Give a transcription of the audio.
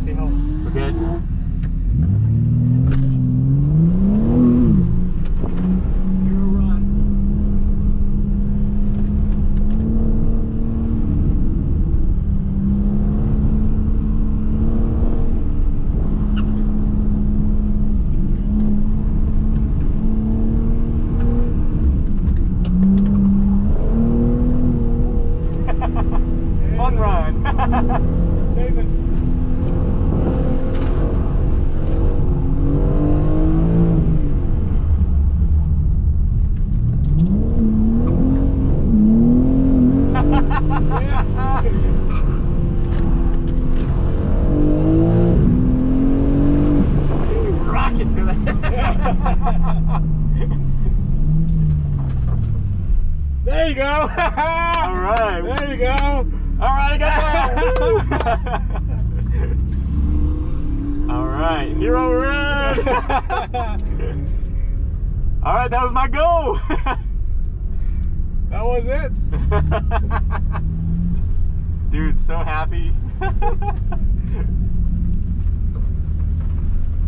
See how We're good. you're a run. Fun run. Save it. Rocket to that. There you go. All right. There you go. All right, I got that. All right, hero run. All right, that was my goal. That was it. Dude, so happy.